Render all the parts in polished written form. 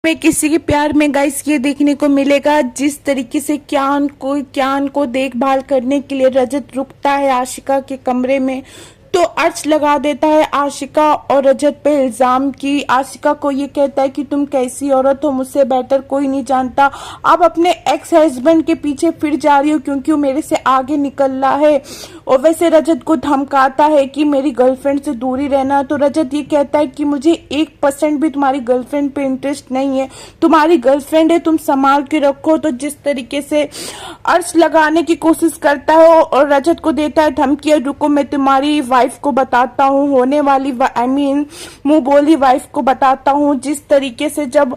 में किसी के प्यार में गाइस ये देखने को मिलेगा जिस तरीके से क्यान को देखभाल करने के लिए रजत रुकता है आशिका के कमरे में, तो अर्श लगा देता है आशिका और रजत पे इल्जाम की। आशिका को ये कहता है कि तुम कैसी औरत हो, मुझसे बेहतर कोई नहीं जानता। अब अपने एक्स हस्बैंड के पीछे फिर जा रही हो क्योंकि वो मेरे से आगे निकल रहा है। और वैसे रजत को धमकाता है कि मेरी गर्लफ्रेंड से दूरी रहना। तो रजत ये कहता है कि मुझे 1% भी तुम्हारी गर्लफ्रेंड पे इंटरेस्ट नहीं है, तुम्हारी गर्लफ्रेंड है, तुम संभाल के रखो। तो जिस तरीके से अर्श लगाने की कोशिश करता है और रजत को देता है धमकी, रुको मैं तुम्हारी वाइफ को बताता हूँ, होने वाली मुंह बोली वाइफ को बताता हूँ। जिस तरीके से जब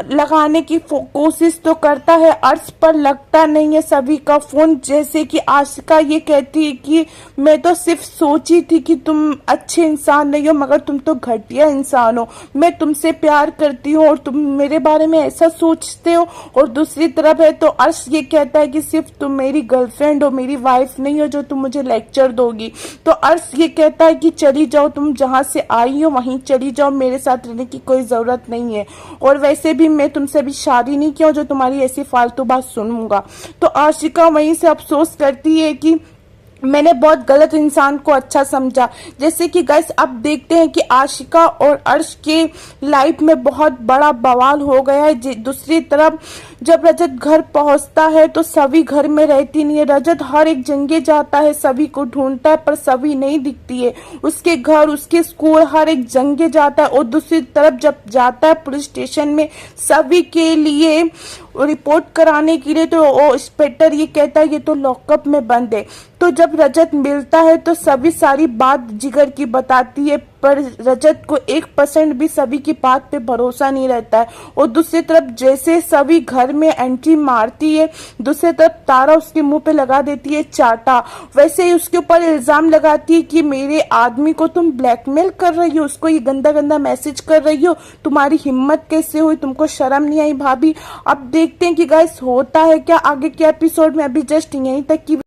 लगाने की कोशिश तो करता है, अर्श पर लगता नहीं है सभी का फोन। जैसे कि आशिका ये कहती है कि मैं तो सिर्फ सोची थी कि तुम अच्छे इंसान नहीं हो, मगर तुम तो घटिया इंसान हो। मैं तुमसे प्यार करती हूँ और तुम मेरे बारे में ऐसा सोचते हो। और दूसरी तरफ है तो अर्श ये कहता है कि सिर्फ तुम मेरी गर्लफ्रेंड हो, मेरी वाइफ नहीं हो जो तुम मुझे लेक्चर दोगी। तो अर्श ये कहता है कि चली जाओ, तुम जहाँ से आई हो वहीं चली जाओ, मेरे साथ रहने की कोई जरूरत नहीं है। और वैसे भी मैं तुमसे अभी शादी नहीं किया जो तुम्हारी ऐसी फालतू बात सुनूंगा। तो आशिका वहीं से अफसोस करती है कि मैंने बहुत गलत इंसान को अच्छा समझा। जैसे कि गाइस अब देखते हैं कि आशिका और अर्श के लाइफ में बहुत बड़ा बवाल हो गया है। दूसरी तरफ जब रजत घर पहुंचता है तो सभी घर में रहती नहीं है। रजत हर एक जगह जाता है, सभी को ढूंढता है पर सभी नहीं दिखती है। उसके घर, उसके स्कूल, हर एक जगह जाता है। और दूसरी तरफ जब जाता है पुलिस स्टेशन में सभी के लिए रिपोर्ट कराने के लिए, तो वो इंस्पेक्टर ये कहता है ये तो लॉकअप में बंद है। तो जब रजत मिलता है तो सभी सारी बात जिगर की बताती है, पर रजत को 1% भी सभी की बात पे भरोसा नहीं रहता है। और दूसरी तरफ जैसे सभी घर में एंट्री मारती है, दूसरी तरफ तारा उसके मुंह पे लगा देती है चाटा। वैसे ही उसके ऊपर इल्जाम लगाती है कि मेरे आदमी को तुम ब्लैकमेल कर रही हो, उसको ये गंदा गंदा मैसेज कर रही हो, तुम्हारी हिम्मत कैसे हुई, तुमको शर्म नहीं आई भाभी। अब देखते हैं कि गाइस होता है क्या आगे के एपिसोड में। अभी जस्ट यहीं तक की